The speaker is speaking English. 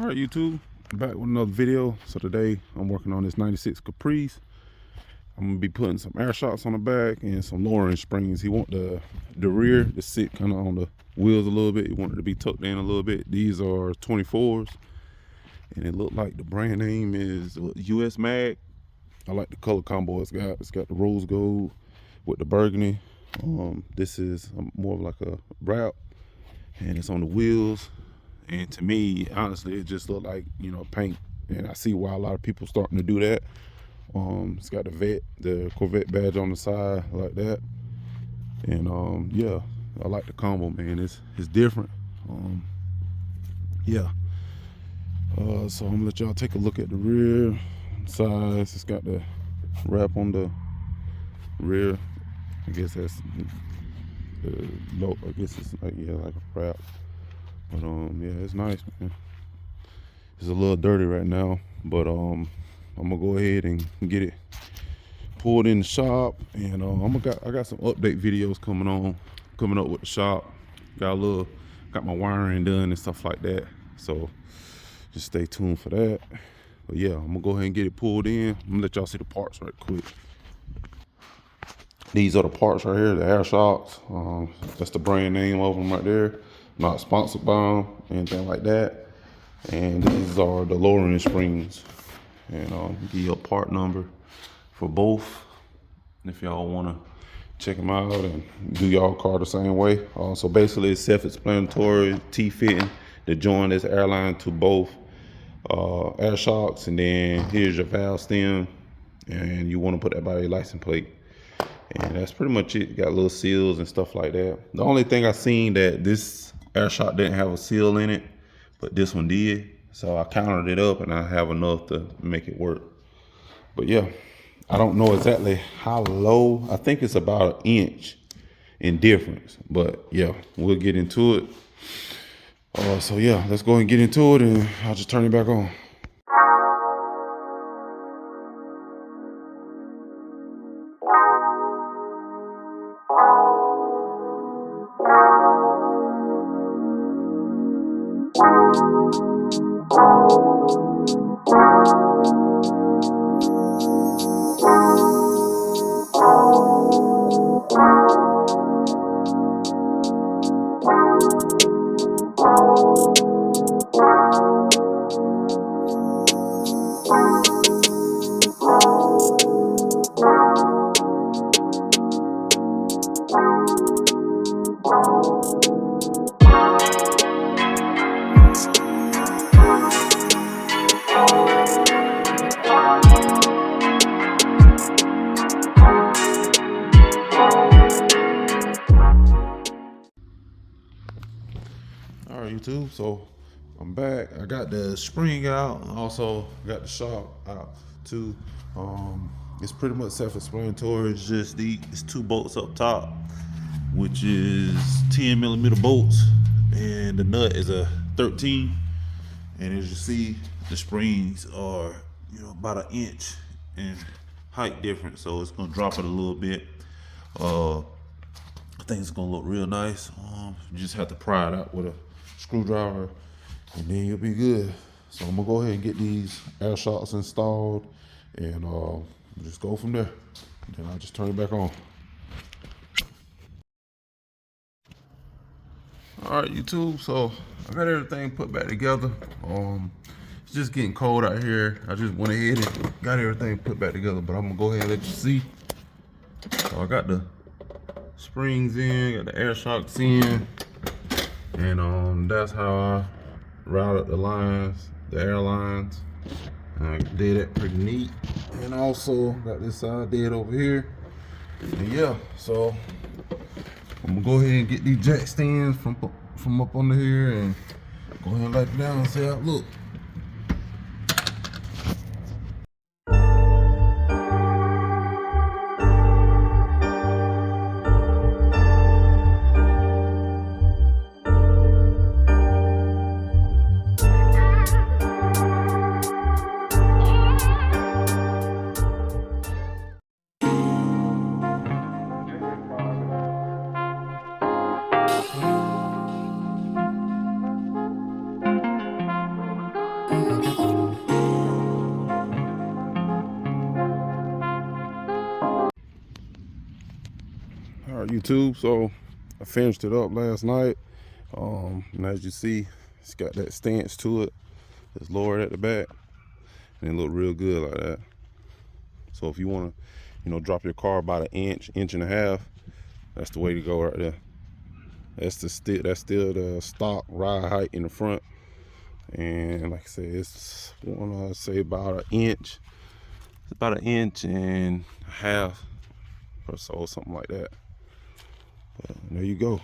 All right, YouTube, back with another video. So today I'm working on this 96 Caprice. I'm gonna be putting some air shocks on the back and some lowering springs. He want the rear to sit kind of on the wheels a little bit. He wanted to be tucked in a little bit. These are 24s, and it looked like the brand name is US Mag. I like the color combo it's got. It's got the rose gold with the burgundy. This is more of like a wrap, and it's on the wheels. And to me, honestly, it just looked like, you know, paint. And I see why a lot of people starting to do that. It's got the Corvette badge on the side like that. And yeah, I like the combo, man. It's different. Yeah. So I'm gonna let y'all take a look at the rear size. It's got the wrap on the rear. I guess that's the low. I guess it's like, yeah, like a wrap. But yeah, it's nice, man. It's a little dirty right now, but I'm gonna go ahead and get it pulled in the shop, and I got some update videos coming up with the shop. Got my wiring done and stuff like that. So just stay tuned for that. But yeah, I'm gonna go ahead and get it pulled in. I'm gonna let y'all see the parts right quick. These are the parts right here, the air shocks. That's the brand name of them right there. Not sponsored by them, anything like that. And these are the lowering springs. And give you a part number for both if y'all want to check them out and do y'all car the same way. So basically it's self-explanatory, T-fitting the joint is airline to both air shocks, and then here's your valve stem, and you want to put that by your license plate. And that's pretty much it. Got little seals and stuff like that. The only thing I seen that this air shock didn't have a seal in it, but this one did. So I counted it up and I have enough to make it work. But yeah, I don't know exactly how low. I think it's about 1 inch in difference. But yeah, we'll get into it. So yeah, let's go and get into it, and I'll just turn it back on. All right, YouTube, so I'm back. I got the spring out, and also got the shock out too. It's pretty much self-explanatory. It's just it's 2 bolts up top, which is 10mm bolts, and the nut is a 13. And as you see, the springs are, you know, about 1 inch in height difference, so it's gonna drop it a little bit. I think it's gonna look real nice. You just have to pry it out with a screwdriver, and then you'll be good. So I'm gonna go ahead and get these air shocks installed, and just go from there. Then I'll just turn it back on. All right, YouTube, so I got everything put back together. It's just getting cold out here. I just went ahead and got everything put back together, but I'm gonna go ahead and let you see. So I got the springs in, got the air shocks in, and that's how I routed the lines, the air lines. I did it pretty neat. And also got this side dead over here. And yeah, so I'm gonna go ahead and get these jack stands from up under here and go ahead and lay it down and see how it look. All right, YouTube, so I finished it up last night. And as you see, it's got that stance to it. It's lowered at the back, and it look real good like that. So if you want to, drop your car about an inch, inch and a half, that's the way to go right there. That's still the stock ride height in the front. And like I said, it's want to say about an inch. It's about an inch and a half or so, something like that. But there you go.